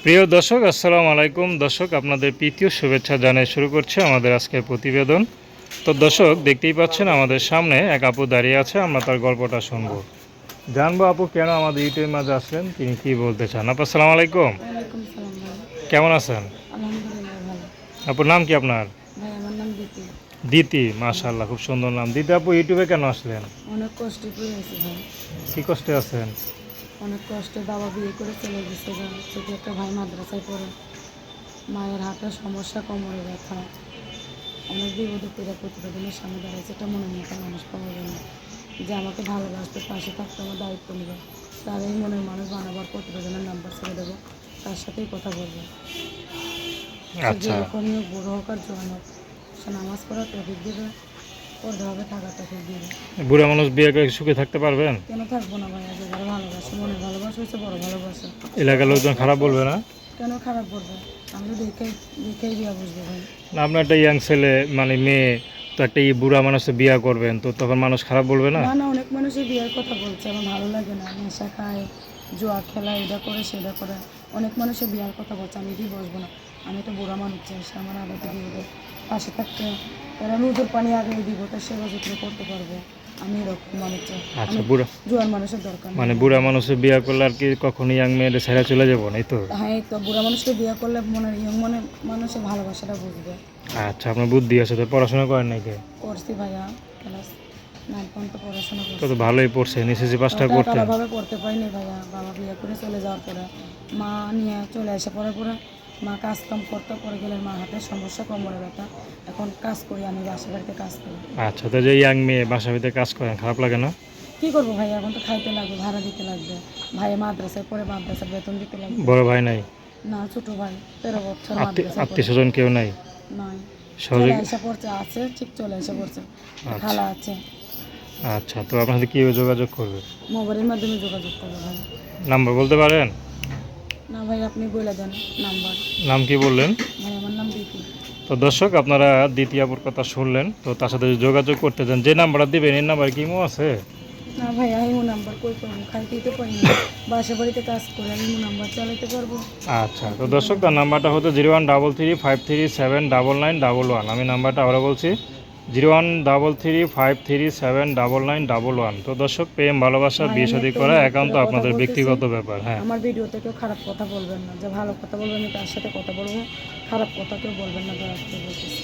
প্রিয় দর্শক, আসসালামু আলাইকুম। দর্শক, আপনাদের প্রীতীয় শুভেচ্ছা জানিয়ে শুরু করছে আমাদের আজকের প্রতিবেদন। তো দর্শক, দেখতেই পাচ্ছেন আমাদের সামনে এক আপু দাঁড়িয়ে আছে। আমরা তার গল্পটা শুনবো, জানবো আপু কেন আমাদের ইউটিউবের মাঝে আসলেন, তিনি কি বলতে চান। আপু আসসালামু আলাইকুম, ওয়ালাইকুম সালাম ভাই। কেমন আছেন? আলহামদুলিল্লাহ ভালো। আপুর নাম কি আপনার? ভাই আমার নাম দিতি। দিতি, মাশাআল্লাহ, খুব সুন্দর নাম। দিতি আপু, ইউটিউবে কেন আসলেন? অনেক কষ্টে পড়েছি ভাই। কি কষ্টে আছেন? অনেক কষ্টে বাবা বিয়ে করে চলে গেছে। ছোট একটা ভাই মাদ্রাসায় পড়ে। মায়ের হাতের সমস্যা, কোমরে ব্যথা। অনেক বিপদে পড়ে প্রতিবেদনের সামনে দাঁড়াইছে। এটা মনের মতো মানুষ পাওয়া যায় না, যে আমাকে ভালোবাসতে পাশে থাকতে আমার দায়িত্ব নেবে। তার এই মনের মানুষ বানাবার প্রতিবেদনের নাম্বার ছেড়ে দেবো, তার সাথেই কথা বলবো। সে আচ্ছা, যেরকমই হোক, বুড়ো হোক আর জোয়ান হোক, সে নামাজ পড়ার তৌফিক দিবে, পড়তে হবে, থাকার তৌফিক দিবে। বুড়া মানুষ বিয়ে করে সুখে থাকতে পারবেন? কেন থাকবো না ভাইয়া? যে যারা ভালোবাসে, মনের ভালোবাসা হচ্ছে বড় ভালোবাসা। এলাকার লোকজন খারাপ বলবে না? কেন খারাপ বলবে? আমি তো দেখেই দেখেই বিয়া বুঝবো ভাই। না, আপনার একটা ইয়াং ছেলে, মানে মেয়ে, তো একটা বুড়া মানুষের বিয়ে করবেন, তো তখন মানুষ খারাপ বলবে না? না না, অনেক মানুষই বিয়ের কথা বলছে, আমার ভালো লাগে না। নেশা খায়, জুয়া খেলা, এটা করে সেটা করে। অনেক মানুষের বিয়ার কথা বলছে, আমি কি বসবো না? আমি তো বুড়া মানুষ চাই, সে আমার আলোতে দিয়ে পাশে থাকতে, তারা নদীর পানি আগে দিব, তার সেবা যত্ন করতে পারবো। আমি এরকম মানুষ চাই। আচ্ছা, আমি বুড়া জোয়ার মানুষের দরকার নেই। মানে বুড়া মানুষের বিয়ে করলে আর কি কখনো ইয়াং মেয়েদের ছেড়ে চলে যাবো না, এই তো? হ্যাঁ, এই তো বুড়া মানুষকে বিয়ে করলে মনের মনে মানুষের ভালোবাসাটা বুঝবে। আচ্ছা, আপনার বুদ্ধি আছে তো, পড়াশোনা করেন নাকি? করছি ভাইয়া, ক্লাস 9 পর্যন্ত পড়াশোনা তো করছি। ভালোই পড়ছেন, এসএসসি পাসটা ওটা করতেন? ভালোভাবে পড়তে পারিনি ভাইয়া। বাবা বিয়ে করে চলে যাওয়ার পরে, মা নিয়ে চলে আসে পরে পরে, মা কাজ কাম করতে, পরে গেলে মা হাতের সমস্যা, কোমরে ব্যথা। এখন কাজ করি, আমি বাসা বাড়িতে কাজ করি। আচ্ছা, তো যে ইয়াং মেয়ে বাসা ভিতরে কাজ করেন, খারাপ লাগে না? কী করবো ভাইয়া? এখন তো খাইতে লাগবে, ভাড়া দিতে লাগবে। ভাই মাদ্রাসায় পরে, মাদ্রাসার বেতন দিতে লাগবে। বড় ভাই নাই? না, ছোটো ভাই 13 বছর মাদ্রাসায় আত্মীয় পড়ে। স্বজন কেউ নাই? নয়, চলে সহযোগী? এসে পড়ছে, আছে ঠিক চলে এসে পড়ছে। আচ্ছা খালা আছে। আচ্ছা, তো আপনার সাথে কীভাবে যোগাযোগ করবে? মোবাইলের মাধ্যমে যোগাযোগ করবো ভাই। নাম্বার বলতে পারেন? না ভাই, আপনি বলে দেন নাম্বার। নাম কি বললেন? ভাই আমার নাম দিতি। তো দর্শক, আপনারা দ্বিতীয়াপুর কথা শুনলেন, তো তার সাথে যদি যোগাযোগ করতে চান, যে নাম্বারটা দিবেন এই নাম্বার কি ইমো আছে? না ভাই, আমি নাম্বার কই পাবো? খাইতেই তো পারি না, বাসা বাড়িতে কাজ করে আমি নাম্বার চালাতে পারবো? আচ্ছা, তো দর্শক, তার নাম্বারটা হচ্ছে 0133537911। আমি নাম্বারটা আবার বলছি, 0133537911। তো দর্শক, প্রেম ভালোবাসা ভাই বিয়ে আমি শাদী একটা করা অনুরোধ একান্ত করে কথা আপনাদের বলতেছি, ব্যক্তিগত ব্যাপার। হ্যাঁ, আমার ভিডিওতে কেউ খারাপ কথা বলবেন না। যে ভালো কথা বলবেন, আমি তার সাথে কথা বলবো, খারাপ কথা কেউ বলবেন না, দয়া করে বলতেছি।